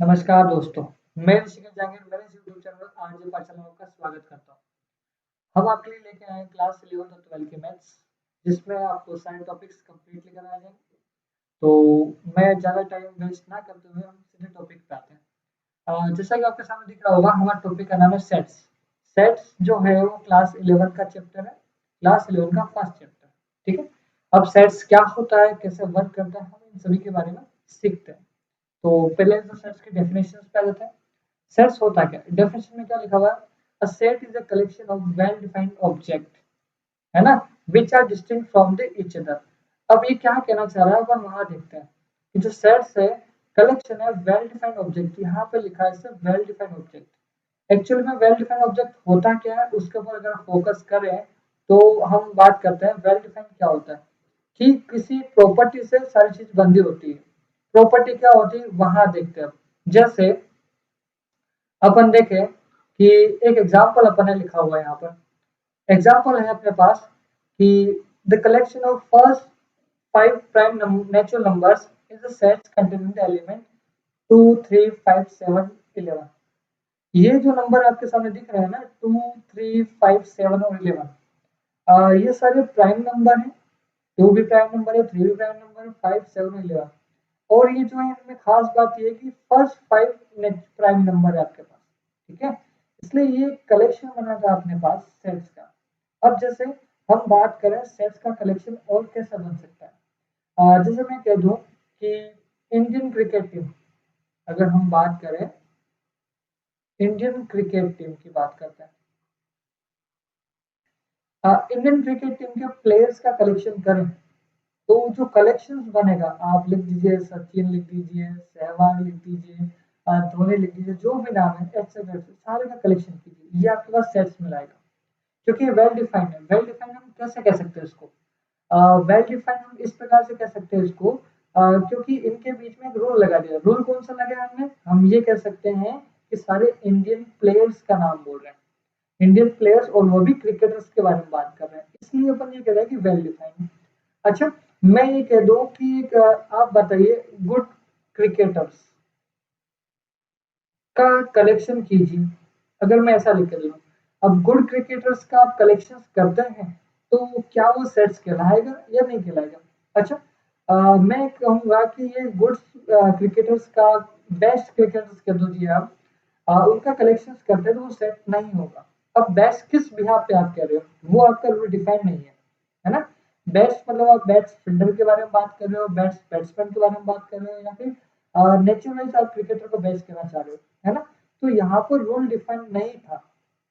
नमस्कार दोस्तों, मैं ऋषिकेश जहांगीर मेरे इस यूट्यूब चैनल आरजे पाठशाला में आपका स्वागत करता हूँ। हम आपके लिए लेके आए हैं क्लास 11 और 12 के मैथ्स, जिसमें आपको सारे टॉपिक्स कंप्लीटली कराए जाएंगे। तो मैं ज़्यादा टाइम वेस्ट ना करते हुए हम सीधे टॉपिक पे आते हैं। जैसा कि आपके सामने दिख रहा होगा, हमारा टॉपिक का नाम है सेट्स। सेट्स जो है वो क्लास 11 का चैप्टर है, क्लास 11 का फर्स्ट चैप्टर। ठीक है। अब सेट्स क्या होता है, कैसे वर्क करता है, हम इन सभी के बारे में सीखते हैं। तो पहले तो सेट्स की डेफिनेशन पे आ जाते हैं। सेट्स होता क्या है? डेफिनेशन में क्या लिखा हुआ है? A set is a collection of well defined object, है ना, which are distinct from the each other. अब ये क्या कहना चाह रहा है, अपन वहां देखते हैं कि जो सेट्स है, कलेक्शन है वेल डिफाइंड ऑब्जेक्ट। यहाँ पे लिखा है इसे वेल डिफाइंड ऑब्जेक्ट। एक्चुअली में वेल डिफाइंड ऑब्जेक्ट होता क्या है, उसके ऊपर अगर फोकस करें तो हम बात करते हैं वेल डिफाइंड क्या होता है। कि किसी प्रॉपर्टी से सारी चीज बंधी होती है। प्रॉपर्टी क्या होती है वहां देखते हैं। जैसे अपन देखें कि एक एग्जाम्पल अपन ने लिखा हुआ है यहाँ पर। एग्जाम्पल है अपने पास कि the collection of first 5 prime natural numbers is a set containing the element 2 3 5 7 11। ये जो नंबर आपके सामने दिख रहे हैं ना, 2 3 5 7 और 11, ये सारे प्राइम नंबर हैं। 2 भी प्राइम नंबर है, 3 भी प्राइम नंबर है, 5 7 11। और ये जो है इनमें खास बात ये है कि फर्स्ट 5 प्राइम नंबर है आपके पास। ठीक है। इसलिए ये कलेक्शन बना था अपने पास सेट्स का। अब जैसे हम बात करें सेट्स का कलेक्शन और कैसा बन सकता है। जैसे मैं कह दूं कि इंडियन क्रिकेट टीम, अगर हम बात करें इंडियन क्रिकेट टीम की बात करते हैं। इंडियन क्रिकेट टीम के प्लेयर्स का कलेक्शन करें तो जो कलेक्शन बनेगा, आप लिख दीजिए, सचिन लिख दीजिए, सहवाग लिख दीजिए, धोनी लिख दीजिए, जो भी नाम है एक्सेट्रा सारे का कलेक्शन कीजिए, ये आपके पास सेट्स में आएगा। क्योंकि वेल डिफाइंड है। वेल डिफाइंड हम कैसे कह सकते हैं इसको? वेल डिफाइंड हम इस प्रकार से कह सकते हैं इसको, क्योंकि इनके बीच में एक रूल लगा दिया। रूल कौन सा लगाया हमने? हम ये कह सकते हैं कि सारे इंडियन प्लेयर्स का नाम बोल रहे हैं, इंडियन प्लेयर्स, और वो भी क्रिकेटर्स के बारे में बात कर रहे हैं, इसलिए अपन ये कह रहे हैं कि वेल डिफाइंड। अच्छा, मैं ये कह दूं कि आप बताइए गुड क्रिकेटर्स का कलेक्शन कीजिए। अगर मैं ऐसा लिख दूं, अब गुड क्रिकेटर्स का आप कलेक्शन करते हैं तो क्या वो सेट्स कहलाएगा या नहीं कहलाएगा? अच्छा, मैं कहूंगा कि ये गुड क्रिकेटर्स का, बेस्ट क्रिकेटर्स कह दीजिए आप, उनका कलेक्शन करते हैं तो वो सेट नहीं होगा। अब बेस्ट किस बिहाफ पे आप कह रहे हो, वो आपका रूल डिफाइन नहीं है ना। बेस्ट मतलब आप बेस्ट फील्डर के बारे में बात कर रहे हो, बेस्ट बैट्समैन के बारे में बात कर रहे हो, या फिर नेचुरल वाइज आप क्रिकेटर को बेस्ट कहना चाह रहे हो, है ना। तो यहाँ पर रूल डिफाइन नहीं था।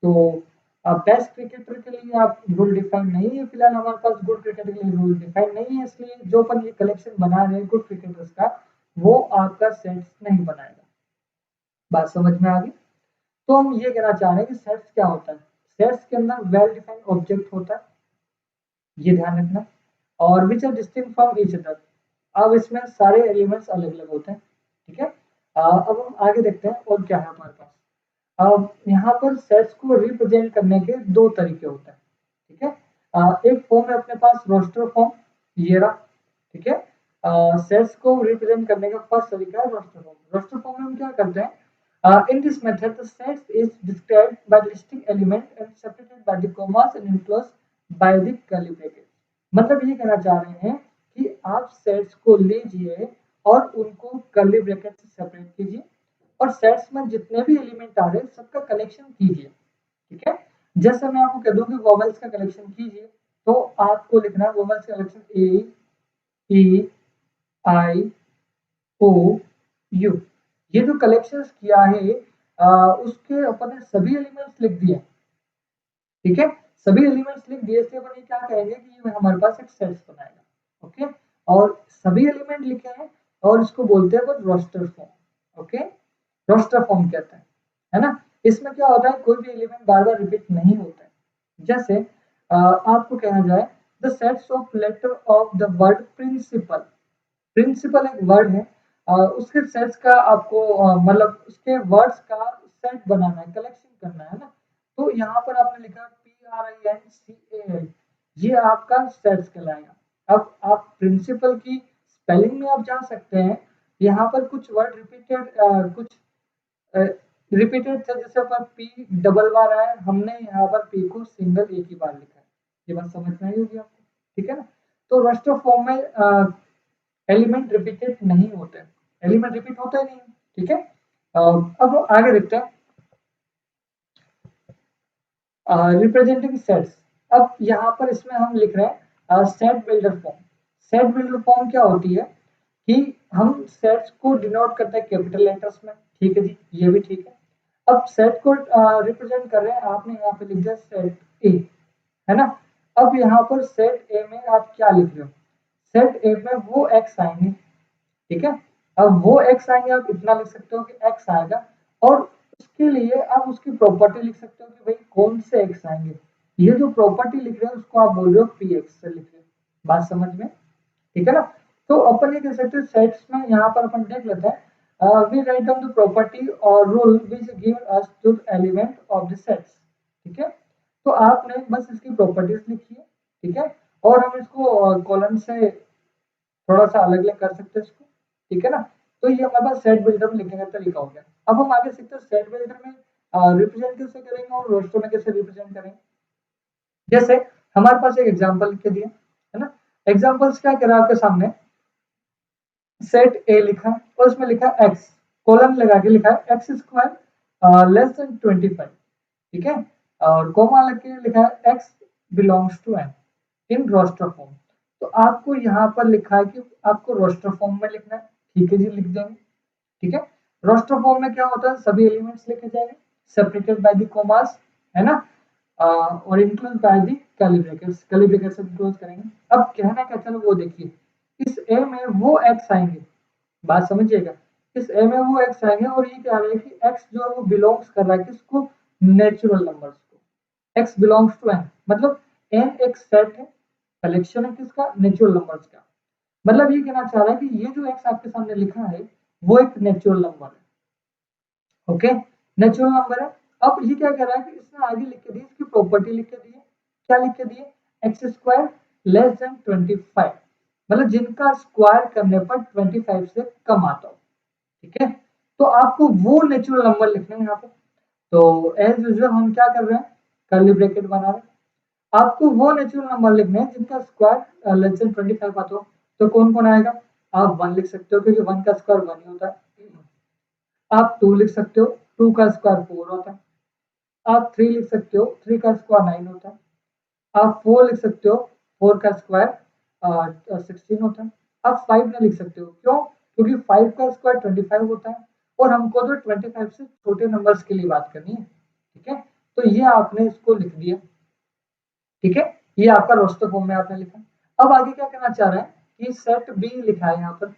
तो बेस्ट क्रिकेटर के लिए आप रूल डिफाइन नहीं है, फिलहाल हमारे पास गुड क्रिकेटर के लिए रूल डिफाइन नहीं है, इसलिए जो अपन ये कलेक्शन बना रहे हैं गुड क्रिकेटर्स का, वो आपका सेट्स नहीं बनाएगा। बात समझ में आ गई? तो हम ये कहना चाह रहे हैं कि सेट्स क्या होता है। सेट्स के अंदर वेल डिफाइंड ऑब्जेक्ट होता है, ये ध्यान रखना। और which are distinct from each other. अब इसमें सारे एलिमेंट्स अलग अलग होते हैं। ठीक है। अब हम आगे देखते हैं और क्या है हमारे पास। अब यहाँ पर सेट्स को रिप्रेजेंट करने के दो तरीके होते हैं। ठीक है। एक फॉर्म है अपने पास रोस्टर फॉर्म, ये रहा। ठीक है। सेट्स को रिप्रेजेंट करने का फर्स्ट तरीका है रोस्टर फॉर्म। रोस्टर फॉर्म में हम क्या करते हैं? In this method, the set is described by listing element and separated by the commas and enclosed by the curly bracket। मतलब ये कहना चाह रहे हैं कि आप सेट्स को लीजिए और उनको कर्ली ब्रैकेट से सेपरेट कीजिए, और सेट्स में जितने भी एलिमेंट आ रहे हैं सबका कलेक्शन कीजिए। ठीक है। जैसे मैं आपको कह दूं कि वोवेल्स का कलेक्शन कीजिए, तो आपको लिखना है वोवेल्स का collection A, E, I, O, you. ये जो कलेक्शंस किया है, उसके अपन ने सभी एलिमेंट्स लिख दिए। ठीक है। सभी एलिमेंट्स लिख दिए, इसलिए अपन ये क्या कहेंगे कि ये हमारे पास एक सेट्स बनाएगा। ओके। और सभी एलिमेंट लिखे हैं, और इसको बोलते हैं roster form. Okay. Roster form कहते हैं, है ना। इसमें क्या होता है, कोई भी एलिमेंट बार बार रिपीट नहीं होता है। जैसे आपको कहा जाए the sets of letter of the word principle. Principle एक वर्ड है, उसके सेट्स का आपको मतलब उसके वर्ड्स का सेट बनाना है, कलेक्शन करना है ना। तो यहाँ पर आपने लिखा PRINCAL, ये आपका सेट्स कहलाएगा। अब आप प्रिंसिपल की स्पेलिंग में आप जा सकते हैं, यहाँ पर कुछ वर्ड रिपीटेड कुछ रिपीटेड थे, जैसे पर पी डबल बार आया, हमने यहाँ पर पी को सिंगल एक ही बार लिखा है। ये बात समझ में आई होगी आपको, ठीक है ना। तो रस्टर फॉर्म में एलिमेंट रिपीटेड नहीं होते, एलिमेंट रिपीट होता ही नहीं, ठीक है। अब आगे देखते हैं रिप्रेजेंटिंग सेट्स। अब यहाँ पर इसमें हम लिख रहे हैं set builder form. Set builder form क्या होती है कि हम सेट्स को डिनोट करते हैं कैपिटल लेटर्स में, ठीक है जी, ये भी ठीक है। अब सेट को रिप्रेजेंट कर रहे हैं, आपने यहाँ पे लिख दिया सेट ए, है ना। अब यहाँ पर सेट ए में आप क्या लिख रहे हो, सेट ए में वो एक्स आएंगे, ठीक है। अब वो एक्स आएंगे, आप इतना लिख सकते हो कि एक्स आएगा, और उसके लिए आप उसकी प्रॉपर्टी लिख सकते हो कि भाई कौन से एक्स आएंगे। ये जो प्रॉपर्टी लिख रहे हो उसको आप बोल रहे हो पी एक्स से लिख रहे हो, बात समझ में, ठीक है ना। तो अपन ये कह सकते हैं सेट्स में, यहाँ पर अपन देख लेते हैं we write down the property और rule which give us two element of the sets, ठीक है। तो आपने बस इसकी प्रॉपर्टीज लिखी है, ठीक है, और हम इसको कॉलन से थोड़ा सा अलग अलग कर सकते हैं इसको, ठीक है ना। तो ये हमारे पास सेट बिल्डर में लिखने का तरीका हो गया। अब हम आगे सीखते हैं सेट बिल्डर में रिप्रेजेंट कैसे करेंगे और रोस्टर में कैसे रिप्रेजेंट करेंगे। जैसे हमारे पास एक एग्जांपल लिख के दिया है ना, एग्जांपल्स क्या करा आपके सामने, सेट ए लिखा और उसमें लिखा एक्स, कोलन लगा के लिखा है एक्स स्क्वायर लेस देन 25, ठीक है, और कोमा लग के लिखा है x belongs to N in roster form. तो आपको यहाँ पर लिखा है कि आपको रोस्टर फॉर्म में लिखना है, ठीक है जी, लिख देंगे, ठीक है। रोस्टर फॉर्म में क्या होता है, सभी एलिमेंट्स लिखे जाएंगे सेपरेटेड बाय द कॉमास, है ना, और include by the curly brackets, curly bracket से क्लोज करेंगे। अब कहना क्या, चलो वो देखिए, इस ए में वो एक्स आएंगे, बात समझिएगा, इस ए में वो एक्स आएंगे, और ये क्या है कि एक्स जो है वो बिलोंग्स कर रहा है किसको, नेचुरल नंबर्स को, एक्स बिलोंग्स टू एन, मतलब एन एक सेट है, कलेक्शन है किसका, नेचुरल नंबर्स का। मतलब ये कहना चाह रहा है कि ये जो एक्स आपके सामने लिखा है वो एक नेचुरल नंबर है, ओके, नेचुरल नंबर है। अब ये क्या कर रहा है कि इसने आगे लिख के दी, इसकी प्रॉपर्टी लिख के दी है, क्या लिख के दी है, एक्स स्क्वायर लेस देन 25, मतलब जिनका स्क्वायर करने पर 25 से कम आता हो, ठीक है। तो आपको वो नेचुरल नंबर लिखने हैं यहाँ पे। तो एज यूजुअल हम क्या कर रहे हैं, कर्ली ब्रैकेट बना रहे हैं, आपको वो नेचुरल नंबर लिखने हैं जिनका स्क्वायर लेस देन 25 आता हो। तो कौन कौन आएगा, आप वन लिख सकते हो क्योंकि वन का स्क्वायर वन ही होता है, आप टू लिख सकते हो, टू का स्क्वायर फोर होता है, आप थ्री लिख सकते हो, थ्री का स्क्वायर नाइन होता है, आप फोर लिख सकते हो, फोर का स्क्वायर 16 होता है। आप फाइव नहीं लिख सकते हो, क्यों, क्योंकि फाइव का स्क्वायर 25 होता है, और हमको तो 25 से छोटे नंबर्स के लिए बात करनी है, ठीक है। तो ये आपने इसको लिख दिया, ठीक है, ये आपका रोस्टर फॉर्म में आपने लिखा। अब आगे क्या करना चाह रहा है कि सेट बी लिखा है यहाँ पर,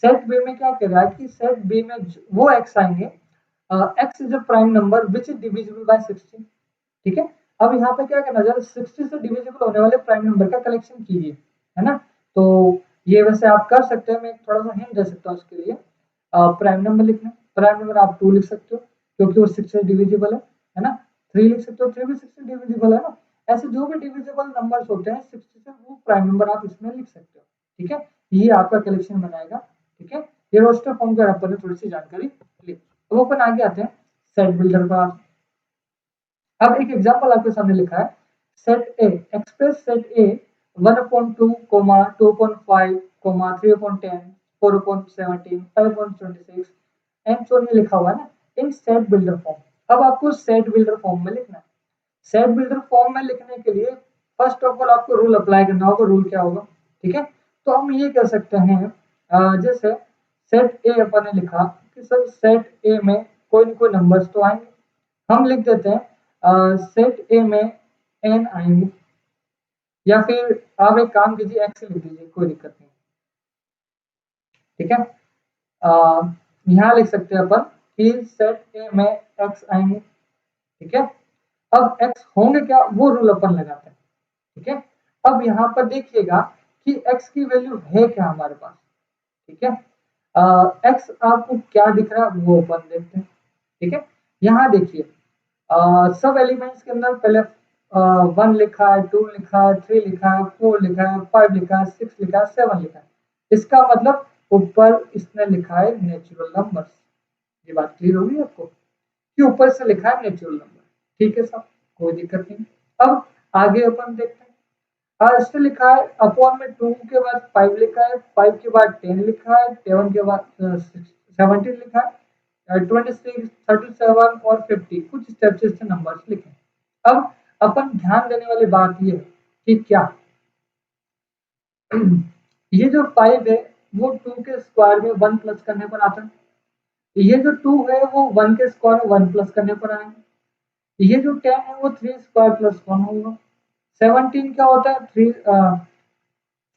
सेट बी में क्या कर रहा है कि सेट बी में वो एक्स आएंगे, x is a prime number which is divisible by 16, ठीक है। अब यहाँ पे क्या करना चाह 60 से डिविजिबल होने वाले प्राइम नंबर का कलेक्शन कीजिए, है ना। तो ये वैसे आप कर सकते हैं, मैं थोड़ा सा हिंट दे सकता हूँ इसके लिए, प्राइम नंबर लिखना, प्राइम नंबर आप 2 लिख सकते हो क्योंकि वो 6 से डिविजिबल है ना, 3 लिख सकते हो, 3 भी 6 से डिविजिबल है ना। ऐसे जो भी डिविजिबल नंबर्स होते हैं 60 से, वो प्राइम नंबर आप इसमें लिख सकते हो, ठीक है। ये आपका कलेक्शन बनाएगा, ठीक है। ये रोस्टर फॉर्म के अपन ने थोड़ी सी जानकारी ली। अब अपन आगे आते हैं सेट बिल्डर पर। अब एक एग्जांपल आपके सामने लिखा है, set A express set A 1/2 comma 2/5 comma 3/10 4/17 5/26 and so ये लिखा हुआ है ना इन सेट बिल्डर फॉर्म। अब आपको सेट बिल्डर फॉर्म में लिखना है। सेट बिल्डर फॉर्म में लिखने के लिए फर्स्ट ऑफ ऑल आपको रूल अप्लाई करना होगा। रूल क्या होगा, ठीक है। तो हम ये कह सकते हैं जैसे सेट ए अपन ने लिखा कि सर सेट ए में कोई ना कोई नंबर्स तो आएंगे, हम लिख देते हैं सेट ए में एन आएंगे, या फिर आप एक काम कीजिए एक्स लिख दीजिए, कोई दिक्कत नहीं, ठीक है। यहाँ लिख सकते हैं अपन कि सेट ए में एक्स आएंगे, ठीक है। अब एक्स होंगे क्या, वो रूल अपन लगाते हैं, ठीक है। अब यहाँ पर देखिएगा कि एक्स की वैल्यू है क्या हमारे पास, ठीक है। एक्स आपको क्या दिख रहा है वो अपन देखते हैं, ठीक है। यहाँ देखिए सब एलिमेंट्स के अंदर पहले 1 लिखा है, 2 लिखा है, 3 लिखा है, 4 लिखा है, 5 लिखा है, 6 लिखा है, 7 लिखा है। इसका मतलब ऊपर इसने लिखा है नेचुरल नंबर्स। ये बात क्लियर होगी आपको कि ऊपर से लिखा है नेचुरल नंबर। ठीक है साहब, कोई दिक्कत नहीं। अब आगे अपन देखते हैं। इसमें लिखा है अपॉन में 2 के बाद 5 लिखा है, 5 के बाद 10 लिखा है, 7 के बाद 17 लिखा है, 26, 37 और 50 कुछ स्टेप्स से नंबर्स लिखे। अब अपन ध्यान देने वाली बात ये है कि क्या ये जो 5 है वो 2 के स्क्वायर में 1 प्लस करने पर आता है। ये जो 2 है वो 1 के स्क्वायर में 1 प्लस करने पर आएगा। ये जो 10 है वो 3 स्क्वायर प्लस 1 होगा। 17 क्या होता है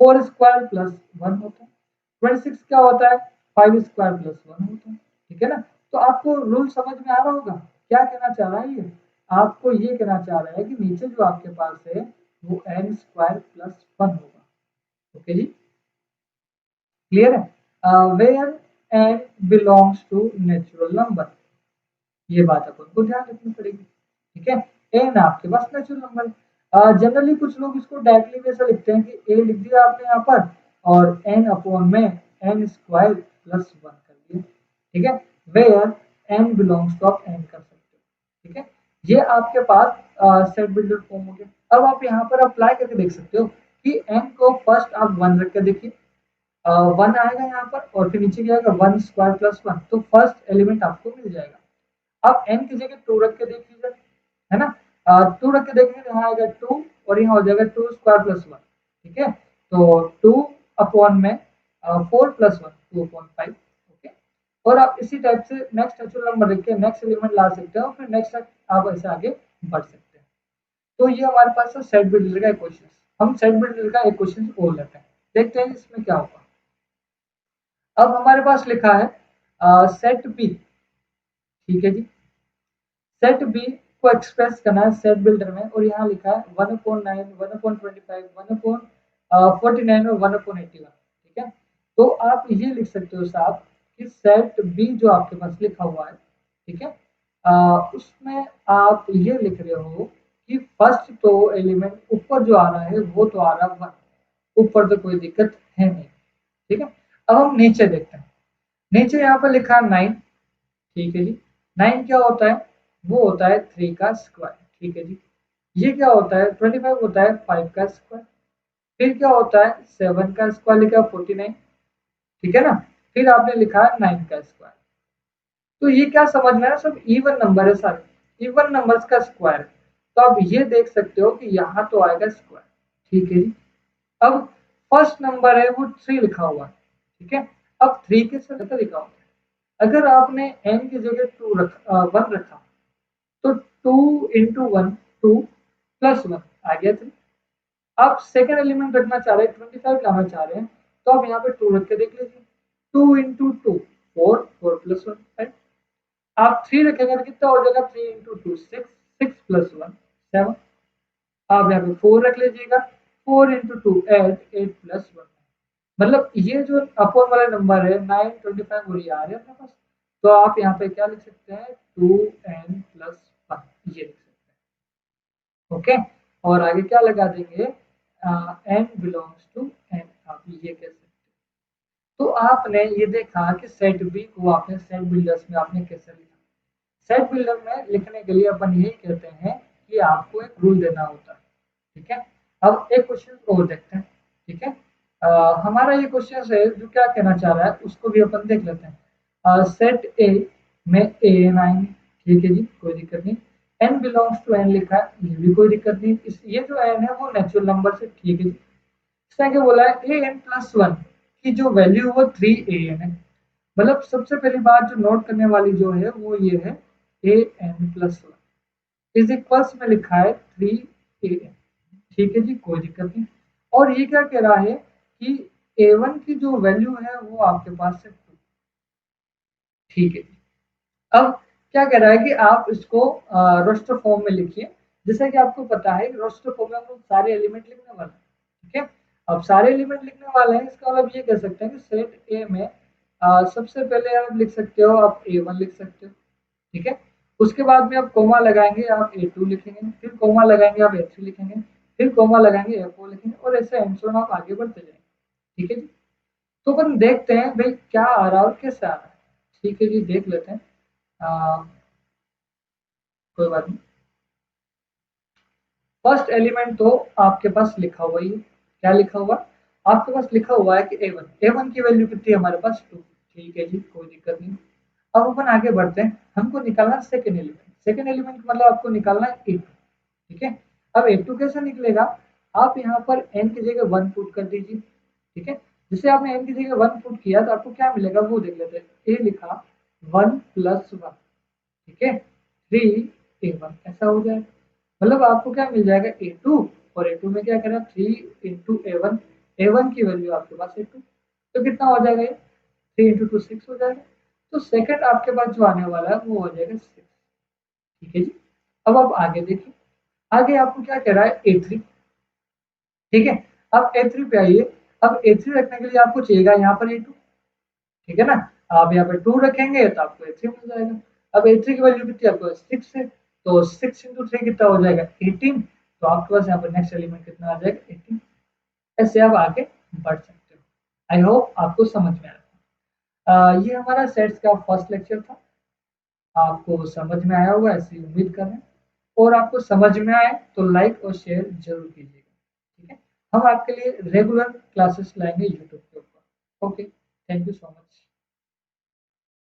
4 स्क्वायर प्लस 1 होता है। 26 क्या होता है 5 स्क्वायर प्लस 1 होता है। ठीक है ना। तो आपको रूल समझ में आ रहा होगा क्या कहना चाह रहा है ये। आपको ये कहना चाह रहा है कि नीचे जो आपके पास है वो n स्क्वायर प्लस 1 होगा। ओके जी, क्लियर है। Where n belongs to natural number, ये बात अपन को ध्यान रखनी पड़ेगी। ठीक है, एन आपके पास नेचुरल नंबर है। जनरली कुछ लोग इसको डायरेक्टली वैसे लिखते हैं कि ए लिख दिया आपने यहाँ पर और एन अपॉन में एन स्क्वायर प्लस 1 कर दिया। ठीक है, वेयर एन बिलोंग्स टू आप एन कर सकते हो। ठीक है, ये आपके पास सेट बिल्डर फॉर्म हो गया। अब आप यहाँ पर अप्लाई करके देख सकते हो कि एन को फर्स्ट आप 1 रख के देखिए, 1 आएगा यहाँ पर और फिर नीचे क्या आएगा 1 स्क्वायर प्लस 1, तो फर्स्ट एलिमेंट आपको मिल जाएगा। अब n की जगह 2 रख के देख लीजिए, है ना। 2 रख के देखेंगे तो यहाँ आएगा 2 और यहाँ हो जाएगा 2 स्क्वायर प्लस 1। ठीक है, तो 2 अपॉन में 4 प्लस 1 2.5। ओके, और आप इसी टाइप से नेक्स्ट नेचुरल नंबर लिख के नेक्स्ट एलिमेंट ला सकते हो, फिर नेक्स्ट आप ऐसे आगे बढ़ सकते हैं। तो ये हमारे पास है सेट बिल्डर का एक क्वेश्चन। हम सेट बिल्डर का एक क्वेश्चन और लेते हैं, देखते हैं इसमें क्या होगा। अब हमारे पास लिखा है सेट बी। ठीक है जी, सेट बी को एक्सप्रेस करना है सेट बिल्डर में और यहाँ लिखा है 1/9 1/25 1/49 और 1/81। ठीक है, तो आप ये लिख सकते हो साहब कि सेट बी जो आपके पास लिखा हुआ है, ठीक है, उसमें आप ये लिख रहे हो कि फर्स्ट तो एलिमेंट ऊपर जो आ रहा है वो तो आ रहा है 1, ऊपर तो कोई दिक्कत है नहीं। ठीक है, अब हम नीचे देखते हैं। नीचे यहाँ पर लिखा है 9। ठीक है जी, 9 क्या होता है वो होता है 3 का स्क्वायर। ठीक है जी, ये क्या होता है 25 होता है 5 का स्क्वायर। फिर क्या होता है 7 का स्क्वायर लिखा 49। ठीक है ना, फिर आपने लिखा है 9 का स्क्वायर। तो ये क्या समझ में आया, सब इवन नंबर है सारे, इवन नंबर्स का स्क्वायर। तो आप ये देख सकते हो कि यहाँ तो आएगा स्क्वायर। ठीक है जी, अब फर्स्ट नंबर है वो 3 लिखा हुआ है। ठीक है, अब 3 के साथ लिखा हुआ है। अगर आपने n की जगह 1 रखा तो 2 इंटू 1 2 प्लस 1 आ गया 3। आप सेकेंड एलिमेंट रखना चाह रहे हैं 25 लाना चाह रहे हैं, तो आप यहाँ पे 2 रख के देख लीजिए। 2 इंटू 2 4 4 प्लस 1 5। आप 3 रखेंगे तो कितना हो जाएगा 3 इंटू 2 6 6 प्लस 1 7। आप यहाँ पे 4 रख लीजिएगा, 4 इंटू 2 8 8 प्लस 1। मतलब ये जो अपोन वाला नंबर है 9 25 और ये आ रहे हैं अपने पास, तो आप यहाँ पे क्या लिख सकते हैं 2n प्लस 1 ये लिख सकते हैं। ओके, और आगे क्या लगा देंगे n बिलोंग्स टू n, आप ये कह सकते हैं। तो आपने ये देखा कि सेट बी को आपने सेट बिल्डर्स में आपने कैसे लिखा। सेट बिल्डर में लिखने के लिए अपन यही कहते हैं कि आपको एक रूल देना होता है। ठीक है, अब एक क्वेश्चन और देखते हैं। ठीक है, हमारा ये क्वेश्चन है जो क्या कहना चाह रहा है उसको भी अपन देख लेते हैं। सेट ए में ए 9। ठीक है जी, कोई दिक्कत नहीं। n बिलोंग्स टू n लिखा है, ये भी कोई दिक्कत नहीं। ये जो n है वो नेचुरल नंबर से, ठीक है जी। इसने क्या बोला है ए एन प्लस 1 की जो वैल्यू है वो 3an है। मतलब सबसे पहली बात जो नोट करने वाली जो है वो ये है an प्लस 1 इज इक्वल्स में लिखा है 3an। ठीक है जी, कोई दिक्कत नहीं। और ये क्या कह रहा है कि a1 की जो वैल्यू है वो आपके पास है 2। ठीक है जी, अब क्या कह रहा है कि आप इसको रोस्टर फॉर्म में लिखिए। जैसा कि आपको पता है रोस्टर फॉर्म में हम लोग सारे एलिमेंट लिखने वाले हैं। ठीक है, अब सारे एलिमेंट लिखने वाले हैं, इसका मतलब ये कह सकते हैं कि सेट ए में सबसे पहले आप लिख सकते हो, आप a1 लिख सकते हो। ठीक है, उसके बाद में आप कोमा लगाएंगे आप a2 लिखेंगे, फिर कोमा लगाएंगे आप a3 लिखेंगे, फिर कोमा लगाएंगे a4 लिखेंगे और ऐसे एंड सो ऑन आप आगे बढ़ते जाएंगे। ठीक है जी, तो अपन देखते हैं भाई क्या आ रहा है और कैसे आ रहा है। ठीक है जी, देख लेते हैं। आ, कोई बात नहीं। फर्स्ट एलिमेंट तो आपके पास लिखा हुआ ही है। क्या लिखा हुआ? आपके पास लिखा हुआ है कि ए वन की वैल्यू कितनी है हमारे पास 2। ठीक है जी, कोई दिक्कत नहीं। अब अपन आगे बढ़ते हैं, हमको निकालना है सेकेंड एलिमेंट। सेकेंड एलिमेंट मतलब आपको निकालना है ए टू। ठीक है। अब ए टू कैसे निकलेगा? आप यहाँ पर एन की जगह वन पुट कर दीजिए। ठीक है। जिसे आपने एन की जगह वन पुट किया तो आपको क्या मिलेगा वो देख लेते हैं। ए लिखा 1+1। ठीक है, 3 A1 ऐसा हो जाएगा। मतलब आपको क्या मिल जाएगा A2। और A2 में क्या करें 3 × A1। A1 की वैल्यू आपके पास A2। तो कितना हो जाएगा ये? 3 × 2 6 हो जाएगा। तो सेकंड आपके पास जो आने वाला है वो हो जाएगा 6। ठीक है जी। अब आप आगे देखिए। आगे आपको क्या कह रहा है A3। ठीक है। अब A3 पे आइए। अब A3 रखने के लिए आपको चाहिएगा यहाँ पर A2। ठीक है ना। आप यहाँ पे 2 रखेंगे तो आपको A3 मिल जाएगा। अब A3 की वैल्यू कितनी है आपको 6 है। तो 6 × 3 कितना हो जाएगा 18। तो आपके पास यहाँ पर नेक्स्ट एलिमेंट कितना आ जाएगा 18। ऐसे आप आगे बढ़ सकते हो। आई होप आपको समझ में आया। ये हमारा सेट्स का फर्स्ट लेक्चर था। आपको समझ में आया होगा ऐसी उम्मीद कर रहे हैं। और आपको समझ में आए तो लाइक और शेयर जरूर कीजिएगा। ठीक है। हम आपके लिए रेगुलर क्लासेस लाएंगे यूट्यूब के ऊपर। Okay, thank you so much.